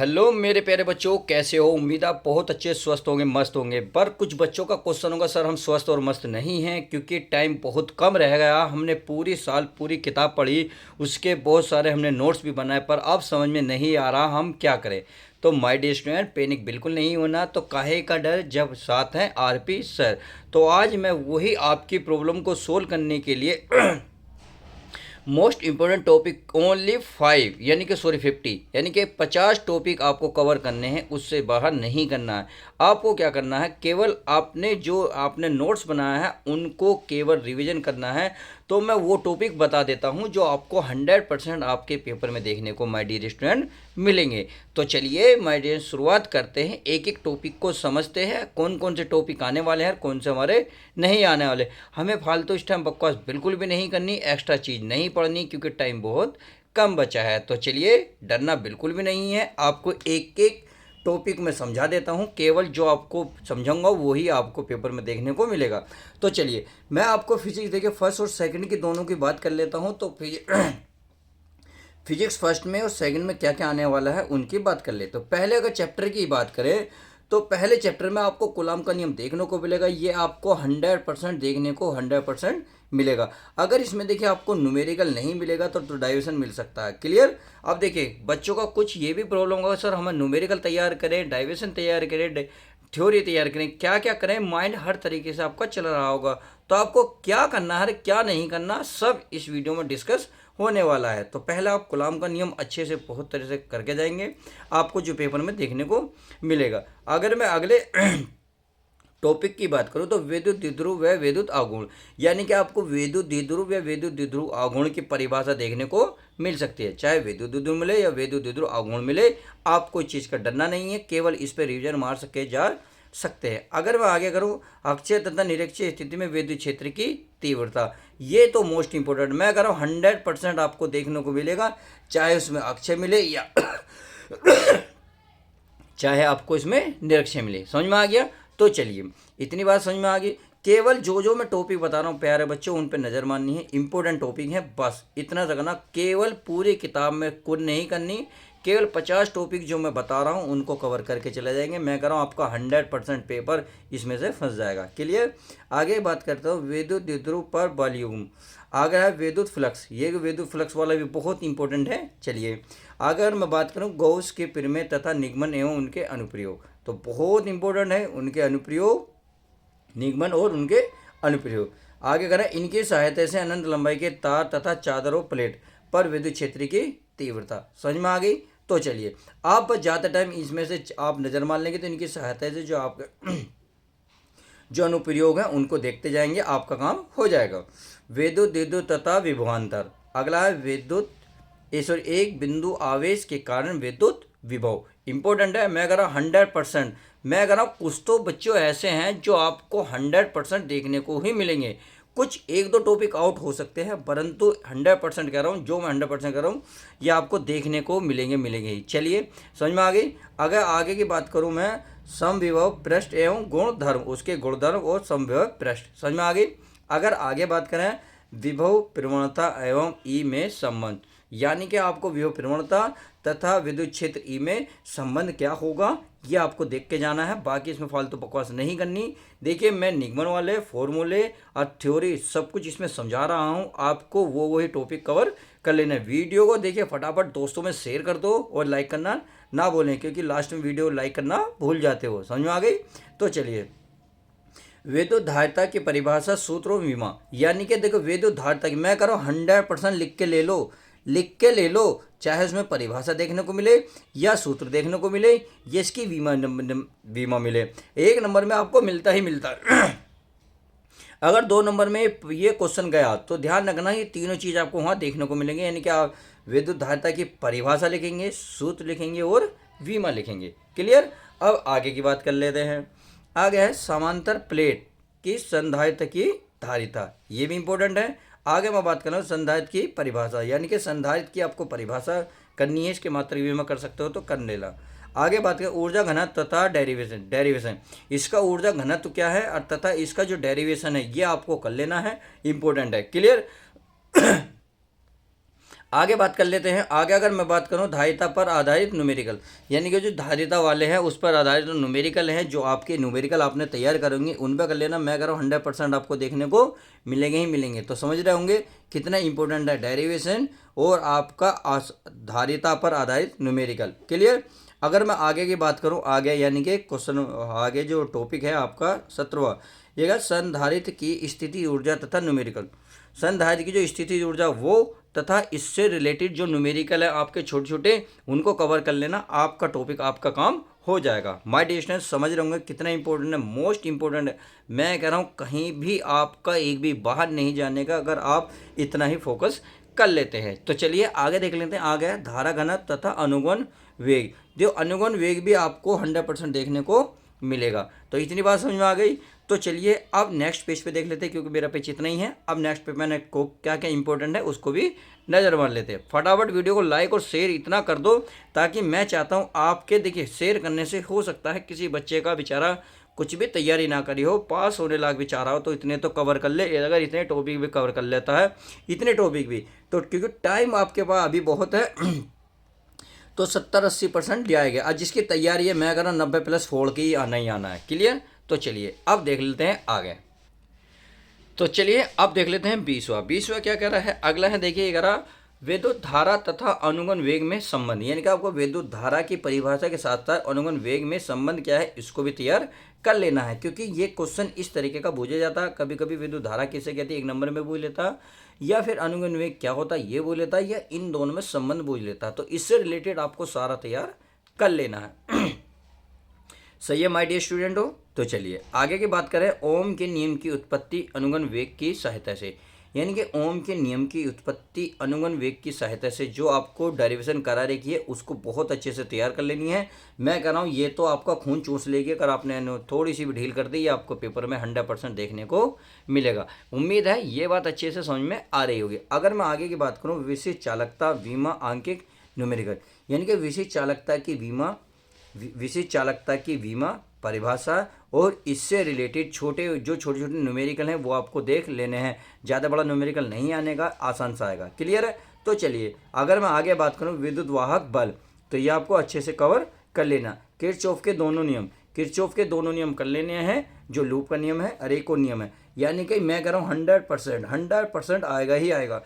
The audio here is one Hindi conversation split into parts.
हेलो मेरे प्यारे बच्चों, कैसे हो? उम्मीद आप बहुत अच्छे स्वस्थ होंगे, मस्त होंगे। पर कुछ बच्चों का क्वेश्चन होगा, सर हम स्वस्थ और मस्त नहीं हैं क्योंकि टाइम बहुत कम रह गया। हमने पूरी साल पूरी किताब पढ़ी, उसके बहुत सारे हमने नोट्स भी बनाए, पर अब समझ में नहीं आ रहा हम क्या करें। तो माय डियर स्टूडेंट, पैनिक बिल्कुल नहीं होना। तो काहे का डर जब साथ हैं आरपी सर। तो आज मैं वही आपकी प्रॉब्लम को सोल्व करने के लिए मोस्ट इंपॉर्टेंट टॉपिक ओनली 5 यानी कि 50 यानी कि 50 टॉपिक आपको कवर करने हैं, उससे बाहर नहीं करना है। आपको क्या करना है, केवल आपने नोट्स बनाया है उनको केवल रिवीजन करना है। तो मैं वो टॉपिक बता देता हूं जो आपको 100% आपके पेपर में देखने को माय डियर स्टूडेंट मिलेंगे। तो चलिए माय डियर, शुरुआत करते हैं, एक एक टॉपिक को समझते हैं, कौन कौन से टॉपिक आने वाले हैं, कौन से हमारे नहीं आने वाले। हमें फालतू इस टाइम बकवास बिल्कुल भी नहीं करनी, एक्स्ट्रा चीज़ नहीं पढ़नी क्योंकि टाइम बहुत कम बचा है। तो चलिए, डरना बिल्कुल भी नहीं है। आपको एक एक टॉपिक में समझा देता हूँ, केवल जो आपको समझाऊंगा वही आपको पेपर में देखने को मिलेगा। तो चलिए, मैं आपको फिजिक्स देखिए फर्स्ट और सेकंड की दोनों की बात कर लेता हूँ। तो फिजिक्स फर्स्ट में और सेकंड में क्या क्या आने वाला है उनकी बात कर ले। तो पहले अगर चैप्टर की बात करें तो पहले चैप्टर में आपको कूलॉम का नियम देखने को मिलेगा। ये आपको 100% देखने को 100% मिलेगा। अगर इसमें देखिए आपको न्यूमेरिकल नहीं मिलेगा तो डाइवर्सन मिल सकता है। क्लियर? अब देखिए बच्चों का कुछ ये भी प्रॉब्लम होगा, सर हमें न्यूमेरिकल तैयार करें, डाइवर्सन तैयार करें, थ्योरी तैयार करें, क्या क्या करें, माइंड हर तरीके से आपका चल रहा होगा। तो आपको क्या करना है, क्या नहीं करना, सब इस वीडियो में डिस्कस होने वाला है। तो पहला आप कूलॉम का नियम अच्छे से बहुत तरह से करके जाएंगे, आपको जो पेपर में देखने को मिलेगा। अगर मैं अगले टॉपिक की बात करूं तो विद्युत द्विध्रुव व विद्युत आघूर्ण, यानी कि आपको विद्युत द्विध्रुव या विद्युत द्विध्रुव आघूर्ण की परिभाषा देखने को मिल सकती है। चाहे विद्युत द्विध्रुव मिले या विद्युत द्विध्रुव आघूर्ण मिले, आपको इस चीज़ का डरना नहीं है, केवल इस पर रिविजन मार सके जा सकते हैं। अगर मैं आगे करूं, अक्षय तथा निरक्षीय स्थिति में विद्युत क्षेत्र की तीव्रता, ये तो मोस्ट इंपोर्टेंट। मैं कह रहा हूँ 100% आपको देखने को मिलेगा, चाहे उसमें अक्षय मिले या चाहे आपको इसमें निरक्षय मिले। समझ में आ गया? तो चलिए, इतनी बात समझ में आ गई। केवल जो मैं टॉपिक बता रहा हूँ प्यारे बच्चों, उन पर नज़र माननी है, इंपॉर्टेंट टॉपिक है, बस इतना रखना। केवल पूरी किताब में कुल नहीं करनी, केवल 50 टॉपिक जो मैं बता रहा हूँ उनको कवर करके चले जाएंगे। मैं कह रहा हूँ आपका 100% पेपर इसमें से फंस जाएगा। क्लियर? आगे बात करता हूँ विद्युत द्विध्रुव पर वॉल्यूम। आगे है विद्युत फ्लक्स, ये विद्युत फ्लक्स वाला भी बहुत इंपॉर्टेंट है। चलिए, अगर मैं बात करूं गॉस के प्रमेय तथा निगमन एवं उनके अनुप्रयोग, तो बहुत इंपॉर्टेंट है उनके अनुप्रयोग, निगमन और उनके अनुप्रयोग। आगे करें इनकी सहायता से अनंत लंबाई के तार तथा चादर और प्लेट पर विद्युत क्षेत्र की तीव्रता। समझ में आ गई? तो चलिए, आप ज़्यादा टाइम इसमें से आप नज़र मान लेंगे तो इनकी सहायता से जो आपके जो अनुप्रयोग हैं उनको देखते जाएंगे, आपका काम हो जाएगा। विद्युत विद्युत तथा विभवांतर। अगला है विद्युत एक बिंदु आवेश के कारण विद्युत विभव, इंपॉर्टेंट है। मैं कह रहा हूँ 100%, मैं कह रहा हूँ कुछ तो बच्चों ऐसे हैं जो आपको 100% देखने को ही मिलेंगे। कुछ एक दो टॉपिक आउट हो सकते हैं, परंतु 100% कह रहा हूँ, जो मैं 100% कह रहा हूँ ये आपको देखने को मिलेंगे ही। चलिए, समझ में आ गई? अगर आगे की बात करूँ मैं, समविभव पृष्ठ एवं गुणधर्म, उसके गुणधर्म और समविभव पृष्ठ, समझ में आ गई? अगर आगे बात करें विभव प्रवणता एवं ई में संबंध, यानी कि आपको विभव प्रवणता तथा विद्युत क्षेत्र ई में संबंध क्या होगा ये आपको देख के जाना है, बाकी इसमें फालतू बकवास नहीं करनी। देखिए, मैं निगमन वाले फॉर्मूले और थ्योरी सब कुछ इसमें समझा रहा हूँ, आपको वही टॉपिक कवर कर लेना है। वीडियो को देखिए फटाफट दोस्तों में शेयर कर दो और लाइक करना ना भूलें, क्योंकि लास्ट में वीडियो लाइक करना भूल जाते हो। समझ में आ गई? तो चलिए, विद्युत धारिता की परिभाषा सूत्र और विमा, यानी कि देखो विद्युत धारिता की, मैं कह रहा हूँ 100% लिख के ले लो, लिख के ले लो, चाहे उसमें परिभाषा देखने को मिले या सूत्र देखने को मिले या इसकी विमा मिले। एक नंबर में आपको मिलता ही मिलता है। अगर 2 नंबर में ये क्वेश्चन गया तो ध्यान रखना, ये तीनों चीज़ आपको वहाँ देखने को मिलेंगे, यानी कि आप विद्युत धारिता की परिभाषा लिखेंगे, सूत्र लिखेंगे और विमा लिखेंगे। क्लियर? अब आगे की बात कर लेते हैं। आगे है समांतर प्लेट की संधारित्र की धारिता, ये भी इंपॉर्टेंट है। आगे मैं बात कर रहा हूँ संधारित्र की परिभाषा, यानी कि संधारित्र की आपको परिभाषा करनी है, इसके मात्रा भी मैं कर सकते हो तो कर लेना। आगे बात करें ऊर्जा घनत्व तथा डेरिवेशन, इसका ऊर्जा घनत्व क्या है और तथा इसका जो डेरिवेशन है ये आपको कर लेना है, इंपॉर्टेंट है। क्लियर? आगे बात कर लेते हैं। आगे अगर मैं बात करूं धारिता पर आधारित न्यूमेरिकल, यानी कि जो धारिता वाले हैं उस पर आधारित जो न्यूमेरिकल हैं, जो आपके न्यूमेरिकल आपने तैयार करेंगे उन पर कर लेना। मैं कह रहा हूँ 100% आपको देखने को मिलेंगे ही मिलेंगे। तो समझ रहे होंगे कितना इंपॉर्टेंट है डेरिवेशन और आपका धारिता पर आधारित न्यूमेरिकल। क्लियर। अगर मैं आगे की बात करूं, आगे यानी कि क्वेश्चन आगे जो टॉपिक है आपका 17वां, ये संधारित्र की स्थिति ऊर्जा तथा न्यूमेरिकल। संधारित्र की जो स्थिति ऊर्जा वो तथा इससे रिलेटेड जो न्यूमेरिकल है आपके छोटे छोटे, उनको कवर कर लेना। आपका टॉपिक आपका काम हो जाएगा। माय डियर स्टूडेंट्स, समझ रहे होंगे कितना इंपॉर्टेंट है, मोस्ट इंपॉर्टेंट है। मैं कह रहा हूँ कहीं भी आपका एक भी बाहर नहीं जाने का, अगर आप इतना ही फोकस कर लेते हैं। तो चलिए आगे देख लेते हैं। आगे है धारा घनत्व तथा अनुगमन वेग। जो अनुगमन वेग भी आपको 100% देखने को मिलेगा। तो इतनी बात समझ में आ गई। तो चलिए अब नेक्स्ट पेज पे देख लेते हैं, क्योंकि मेरा पेज इतना ही है। अब नेक्स्ट पे मैंने को क्या क्या इंपॉर्टेंट है उसको भी नज़र मार लेते हैं। फटाफट वीडियो को लाइक और शेयर इतना कर दो, ताकि मैं चाहता हूँ आपके, देखिए शेयर करने से हो सकता है किसी बच्चे का बेचारा कुछ भी तैयारी ना करी हो, पास होने लायक बेचारा हो, तो इतने तो कवर कर ले। अगर इतने टॉपिक भी कवर कर लेता है, इतने टॉपिक भी, तो क्योंकि टाइम आपके पास अभी बहुत है तो 70-80% ले आएगा। आज जिसकी तैयारी है, मैं अगर 90+ फोड़ के ही आना है। क्लियर। तो चलिए अब देख लेते हैं आगे। तो चलिए अब देख लेते हैं 20वां क्या कह रहा है। अगला है, देखिए कह रहा विद्युत धारा तथा अनुगमन वेग में संबंध, यानी कि आपको विद्युत धारा की परिभाषा के साथ साथ अनुगमन वेग में संबंध क्या है इसको भी तैयार कर लेना है। क्योंकि ये क्वेश्चन इस तरीके का पूछा जाता है। कभी कभी विद्युत धारा किसे कहती है 1 नंबर में पूछ लेता, या फिर अनुगमन वेग क्या होता है ये बोल लेता, या इन दोनों में संबंध पूछ लेता। तो इससे रिलेटेड आपको सारा तैयार कर लेना है। सही है माय डियर स्टूडेंट हो। तो चलिए आगे की बात करें। ओम के नियम की उत्पत्ति अनुगमन वेग की सहायता से, यानी कि ओम के नियम की उत्पत्ति अनुगमन वेग की सहायता से जो आपको डेरिवेशन करा रखी है उसको बहुत अच्छे से तैयार कर लेनी है। मैं कह रहा हूँ ये तो आपका खून चूस लेगी, अगर आपने थोड़ी सी भी ढील कर दी, ये आपको पेपर में 100% देखने को मिलेगा। उम्मीद है ये बात अच्छे से समझ में आ रही होगी। अगर मैं आगे की बात करूँ, विशिष्ट चालकता विमा आंकिक न्यूमेरिकल, यानी कि विशिष्ट चालकता की विमा परिभाषा और इससे रिलेटेड छोटे छोटे न्यूमेरिकल हैं वो आपको देख लेने हैं। ज़्यादा बड़ा न्यूमेरिकल नहीं आने का, आसान सा आएगा। क्लियर है। तो चलिए अगर मैं आगे बात करूं विद्युत वाहक बल, तो ये आपको अच्छे से कवर कर लेना। किरचॉफ के दोनों नियम कर लेने हैं, जो लूप का नियम है और एक और नियम है। यानी कि मैं कह रहा हूँ 100% आएगा ही आएगा।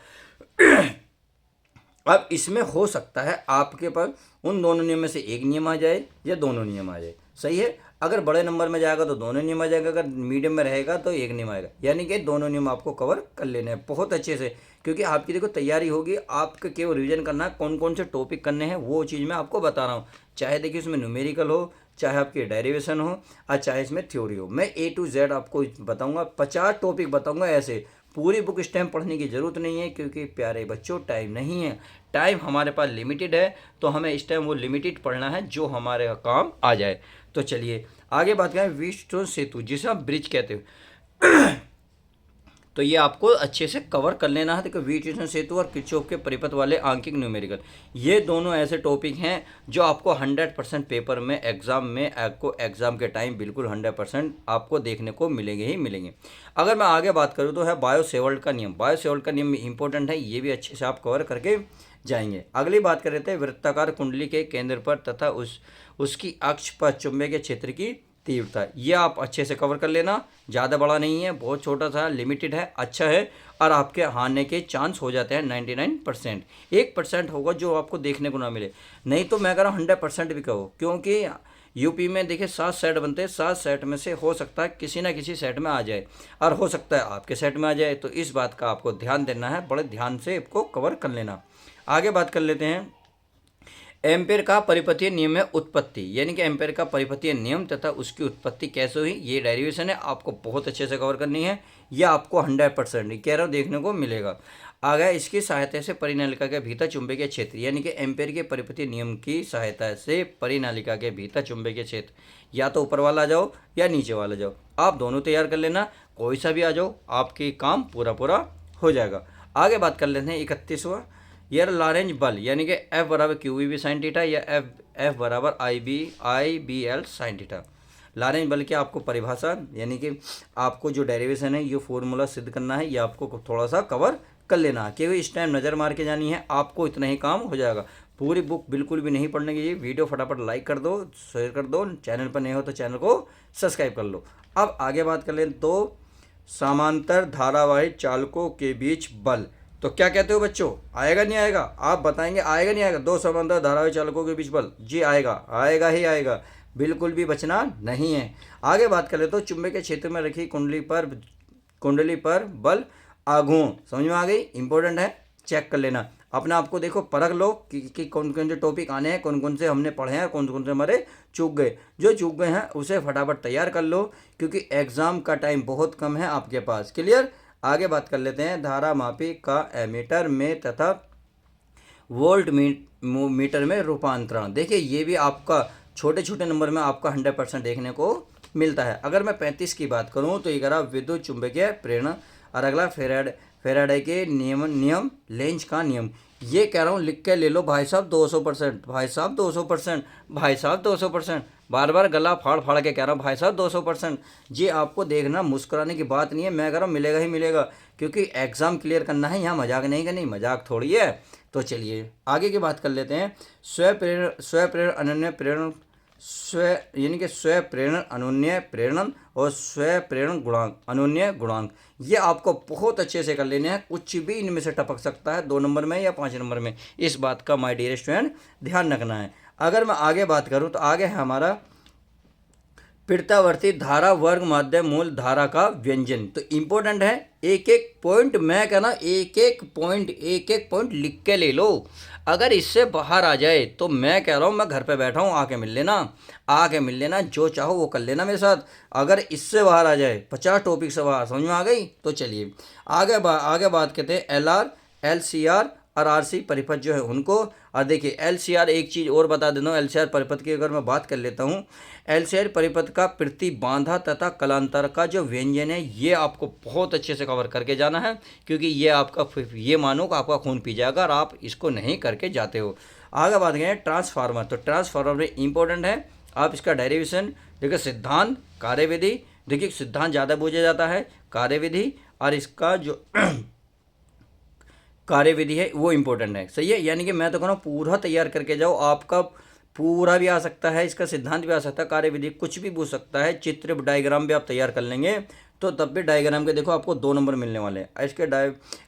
अब इसमें हो सकता है आपके पास उन दोनों नियम में से एक नियम आ जाए या दोनों नियम आ जाए। सही है। अगर बड़े नंबर में जाएगा तो दोनों नियम आ जाएगा, अगर मीडियम में रहेगा तो एक नियम आएगा। यानी कि दोनों नियम आपको कवर कर लेने हैं बहुत अच्छे से, क्योंकि आपकी देखो तैयारी होगी। आपका केवल रिवीजन करना है, कौन कौन से टॉपिक करने हैं वो चीज़ मैं आपको बता रहा हूँ। चाहे देखिए उसमें न्यूमेरिकल हो, चाहे आपकी डेरिवेशन हो, और चाहे इसमें थ्योरी हो। मैं A to Z आपको बताऊँगा, 50 टॉपिक बताऊँगा। ऐसे पूरी बुक इस टाइम पढ़ने की ज़रूरत नहीं है, क्योंकि प्यारे बच्चों टाइम नहीं है, टाइम हमारे पास लिमिटेड है। तो हमें इस टाइम वो लिमिटेड पढ़ना है जो हमारे काम आ जाए। तो चलिए आगे बात करें। व्हीटस्टोन सेतु, जिसे आप ब्रिज कहते हो, तो ये आपको अच्छे से कवर कर लेना है। देखो व्हीटस्टोन सेतु और किरचॉफ के परिपथ वाले आंकिक न्यूमेरिकल, ये दोनों ऐसे टॉपिक हैं जो आपको 100% पेपर में एग्जाम के टाइम बिल्कुल 100% आपको देखने को मिलेंगे ही मिलेंगे। अगर मैं आगे बात करूँ तो है बायो-सेवर्ट का नियम इंपॉर्टेंट है, ये भी अच्छे से आप कवर करके जाएंगे। अगली बात कर रहे थे वृत्ताकार कुंडली के केंद्र पर तथा उसकी अक्ष पर चुंबकीय क्षेत्र की तीव्रता, ये आप अच्छे से कवर कर लेना। ज़्यादा बड़ा नहीं है, बहुत छोटा सा लिमिटेड है, अच्छा है, और आपके हारने के चांस हो जाते हैं 99%। 1% होगा जो आपको देखने को ना मिले, नहीं तो मैं कह रहा हूँ 100% भी कहो। क्योंकि यूपी में देखिए 7 सेट बनते हैं, 7 सेट में से हो सकता है किसी ना किसी सेट में आ जाए, और हो सकता है आपके सेट में आ जाए। तो इस बात का आपको ध्यान देना है, बड़े ध्यान से इसको कवर कर लेना। आगे बात कर लेते हैं एम्पेयर का परिपथीय नियम है उत्पत्ति, यानी कि एम्पेयर का परिपथीय नियम तथा उसकी उत्पत्ति कैसे हुई, ये डेरिवेशन है, आपको बहुत अच्छे से कवर करनी है। यह आपको 100% कह रहा हूँ देखने को मिलेगा। आगे इसकी सहायता से परिनालिका के भीतर चुंबकीय क्षेत्र, यानी कि एम्पेयर के परिपथीय नियम की सहायता से परिनालिका के भीतर चुंबकीय क्षेत्र, या तो ऊपर वाला जाओ या नीचे वाला जाओ, आप दोनों तैयार कर लेना। कोई सा भी आ जाओ, आपकी काम पूरा हो जाएगा। आगे बात कर लेते हैं 31वां, यार लॉरेंज बल, यानी कि F बराबर QV साइन थीटा या F बराबर IBL साइन थीटा। लॉरेंज बल की आपको परिभाषा, यानी कि आपको जो डेरिवेशन है ये फॉर्मूला सिद्ध करना है, ये आपको थोड़ा सा कवर कर लेना, केवल इस टाइम नज़र मार के जानी है, आपको इतना ही काम हो जाएगा। पूरी बुक बिल्कुल भी नहीं पढ़ने की। वीडियो फटाफट लाइक कर दो, शेयर कर दो, चैनल पर नए हो तो चैनल को सब्सक्राइब कर लो। अब आगे बात कर लें तो समांतर धारावाहिक चालकों के बीच बल, तो क्या कहते हो बच्चों, आएगा नहीं आएगा? आप बताएंगे आएगा नहीं आएगा? दो समांतर धारावाहिक चालकों के बीच बल, जी आएगा, आएगा ही आएगा, बिल्कुल भी बचना नहीं है। आगे बात कर ले तो चुंबकीय क्षेत्र में रखी कुंडली पर बल आघूर्ण, समझ में आ गई? इंपॉर्टेंट है, चेक कर लेना अपने आप को, देखो परख लो कि कौन कौन से टॉपिक आने हैं, कौन कौन से हमने पढ़े हैं, कौन कौन से हमारे चूक गए। जो चूक गए हैं उसे फटाफट तैयार कर लो, क्योंकि एग्जाम का टाइम बहुत कम है आपके पास। क्लियर? आगे बात कर लेते हैं धारा मापी का एमीटर में तथा वोल्ट मीटर में रूपांतरण। देखिए ये भी आपका छोटे छोटे नंबर में आपका 100% देखने को मिलता है। अगर मैं 35 की बात करूं तो ये करा विद्युत चुंबकीय प्रेरण, और अगला फेराडे के नियम लेंज का नियम। ये कह रहा हूँ लिख के ले लो भाई साहब 200%, भाई साहब 200%, भाई साहब 200%, बार बार गला फाड़ फाड़ के कह रहा हूँ भाई साहब 200%। जी आपको देखना, मुस्कुराने की बात नहीं है, मैं कह रहा हूँ मिलेगा ही मिलेगा, क्योंकि एग्जाम क्लियर करना है, यहाँ मजाक नहीं करनी, मजाक थोड़ी है। तो चलिए आगे की बात कर लेते हैं। स्वप्रेरण अनन्य प्रेरण, यानी कि स्व प्रेरण अनुन्नय प्रेरण और स्व प्रेरण गुणांक अनुन्नय गुणांक, ये आपको बहुत अच्छे से कर लेने हैं। कुछ भी इनमें से टपक सकता है 2 नंबर में या 5 नंबर में, इस बात का माय डियर स्टूडेंट ध्यान रखना है। अगर मैं आगे बात करूं तो आगे है हमारा प्रत्यावर्ती धारा वर्ग माध्य मूल धारा का व्यंजन। तो इंपॉर्टेंट है, एक एक पॉइंट मैं कहना, एक एक पॉइंट लिख के ले लो। अगर इससे बाहर आ जाए तो मैं कह रहा हूँ मैं घर पे बैठा हूँ, आके मिल लेना, जो चाहो वो कर लेना मेरे साथ। अगर इससे बाहर आ जाए 50 टॉपिक से बाहर, समझ में आ गई? तो चलिए आगे बात करते हैं LR, LCR और RC परिपथ जो है उनको। और देखिए LCR, एक चीज़ और बता देता हूँ, LCR परिपथ की अगर मैं बात कर लेता हूँ, LCR परिपथ का प्रतिबाधा तथा कलांतर का जो व्यंजन है, ये आपको बहुत अच्छे से कवर करके जाना है, क्योंकि ये आपका, ये मानो कि आपका खून पी जाएगा अगर आप इसको नहीं करके जाते हो। आगे बात करें ट्रांसफार्मर, तो ट्रांसफार्मर इंपॉर्टेंट है, आप इसका डेरिवेशन देखिए, सिद्धांत कार्यविधि, देखिए सिद्धांत ज़्यादा पूछा जाता है, कार्यविधि और इसका जो कार्यविधि है वो इम्पोर्टेंट है, सही है। यानी कि मैं तो कह रहा हूँ पूरा तैयार करके जाओ, आपका पूरा भी आ सकता है, इसका सिद्धांत भी आ सकता है, कार्यविधि कुछ भी पूछ सकता है, चित्र डायग्राम भी आप तैयार कर लेंगे तो तब भी डायग्राम के देखो आपको 2 नंबर मिलने वाले हैं। इसके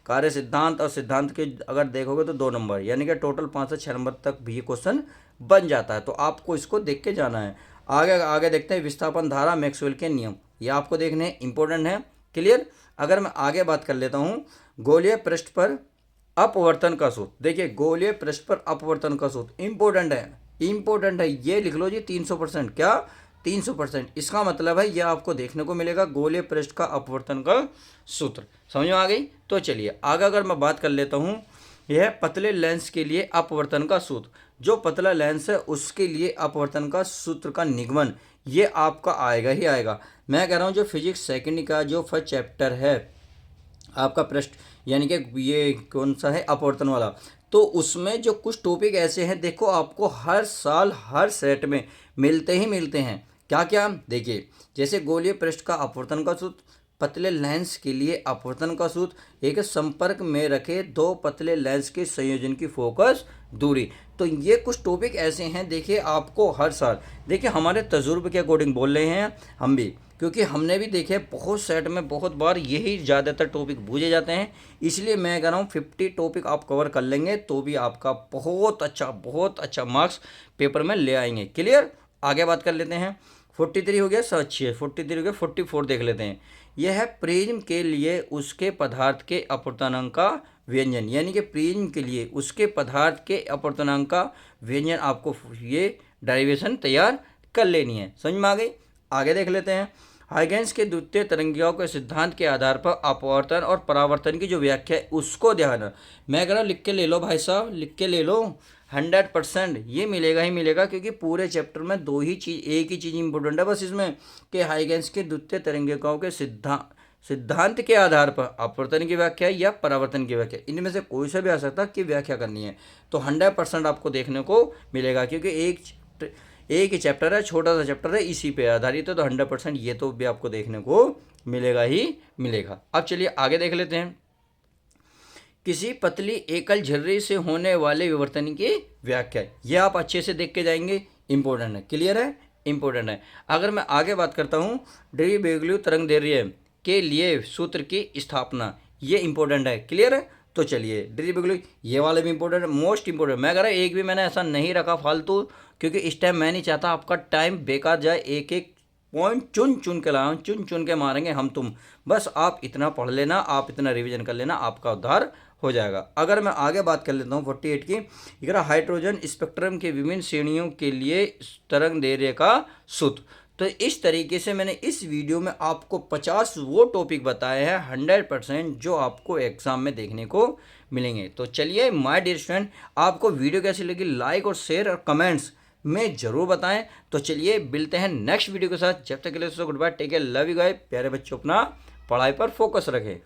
कार्य सिद्धांत और सिद्धांत के अगर देखोगे तो 2 नंबर, यानी कि टोटल 5 से 6 नंबर तक भी ये क्वेश्चन बन जाता है, तो आपको इसको देख के जाना है। आगे देखते हैं विस्थापन धारा, मैक्सवेल के नियम, ये आपको देखने इंपॉर्टेंट है। क्लियर? अगर मैं आगे बात कर लेता हूँ गोलीय पृष्ठ पर अपवर्तन का सूत्र, देखिए गोलीय पृष्ठ पर अपवर्तन का सूत्र इंपॉर्टेंट है, ये लिख लो जी 300%, क्या 300%, इसका मतलब है ये आपको देखने को मिलेगा गोलीय पृष्ठ का अपवर्तन का सूत्र, समझ में आ गई? तो चलिए आगे अगर मैं बात कर लेता हूँ, यह पतले लेंस के लिए अपवर्तन का सूत्र, जो पतला लेंस है उसके लिए अपवर्तन का सूत्र का निगमन, ये आपका आएगा ही आएगा। मैं कह रहा हूँ जो फिजिक्स सेकेंड का जो फर्स्ट चैप्टर है आपका पृष्ठ, यानी कि ये कौन सा है, अपवर्तन वाला, तो उसमें जो कुछ टॉपिक ऐसे हैं देखो आपको हर साल हर सेट में मिलते हैं। क्या क्या? देखिए जैसे गोलीय पृष्ठ का अपवर्तन का सूत्र, पतले लेंस के लिए अपवर्तन का सूत्र, एक संपर्क में रखे 2 पतले लेंस के संयोजन की फोकस दूरी। तो ये कुछ टॉपिक ऐसे हैं, देखिए आपको हर साल, देखिए हमारे तजुर्बे के अकॉर्डिंग बोल रहे हैं हम भी, क्योंकि हमने भी देखे बहुत सेट में बहुत बार यही ज़्यादातर टॉपिक पूछे जाते हैं, इसलिए मैं कह रहा हूँ 50 टॉपिक आप कवर कर लेंगे तो भी आपका बहुत अच्छा मार्क्स पेपर में ले आएंगे। क्लियर? आगे बात कर लेते हैं, 43 हो गया, 43 हो गया, 44 देख लेते हैं। यह है प्रिज्म के लिए उसके पदार्थ के अपवर्तनांक का व्यंजन, यानी कि प्रिज्म के लिए उसके पदार्थ के अपवर्तनांक का व्यंजन आपको ये डेरिवेशन तैयार कर लेनी है, समझ में आ गई? आगे देख लेते हैं, हाइगेंस के द्वितीय तरंगियों के सिद्धांत के आधार पर अपवर्तन और परावर्तन की जो व्याख्या है उसको ध्यान, मैं कह रहा हूँ लिख के ले लो भाई साहब, लिख के ले लो, 100% ये मिलेगा ही मिलेगा, क्योंकि पूरे चैप्टर में एक ही चीज़ इंपॉर्टेंट है बस इसमें, कि हाइगेंस के द्वितीय तरंगिकाओं के सिद्धांत के आधार पर अपवर्तन की व्याख्या या परावर्तन की व्याख्या, इनमें से कोई सा भी आ सकता कि व्याख्या करनी है, तो 100% आपको देखने को मिलेगा, क्योंकि एक ही चैप्टर है, छोटा सा चैप्टर है, इसी पे आधारित है, तो 100% ये तो भी आपको देखने को मिलेगा ही मिलेगा। अब चलिए आगे देख लेते हैं, किसी पतली एकल झर्री से होने वाले विवर्तन की व्याख्या। ये आप अच्छे से देख के जाएंगे, इंपॉर्टेंट है, क्लियर है, इंपॉर्टेंट है। अगर मैं आगे बात करता हूँ, डी ब्रोगली तरंग दैर्ध्य के लिए सूत्र की स्थापना, ये इंपॉर्टेंट है, क्लियर है। तो चलिए डी ब्रोगली, ये वाले भी इंपॉर्टेंट है, मोस्ट इंपॉर्टेंट। मैं कह रहा एक भी मैंने ऐसा नहीं रखा फालतू, क्योंकि इस टाइम मैं नहीं चाहता आपका टाइम बेकार जाए। एक एक पॉइंट चुन चुन के लाऊं, चुन चुन के मारेंगे हम तुम। बस आप इतना पढ़ लेना, आप इतना रिवीजन कर लेना, आपका उद्धार हो जाएगा। अगर मैं आगे बात कर लेता हूँ 48 की, ये हाइड्रोजन स्पेक्ट्रम के विभिन्न श्रेणियों के लिए तरंग दैर्ध्य का सूत्र। तो इस तरीके से मैंने इस वीडियो में आपको 50 वो टॉपिक बताए हैं 100% जो आपको एग्जाम में देखने को मिलेंगे। तो चलिए माय डियर स्टूडेंट, आपको वीडियो कैसी लगी लाइक और शेयर और कमेंट्स में ज़रूर बताएं। तो चलिए मिलते हैं नेक्स्ट वीडियो के साथ, जब तक के लिए goodbye, take care, love you guys. प्यारे बच्चों, अपना पढ़ाई पर फोकस रखें।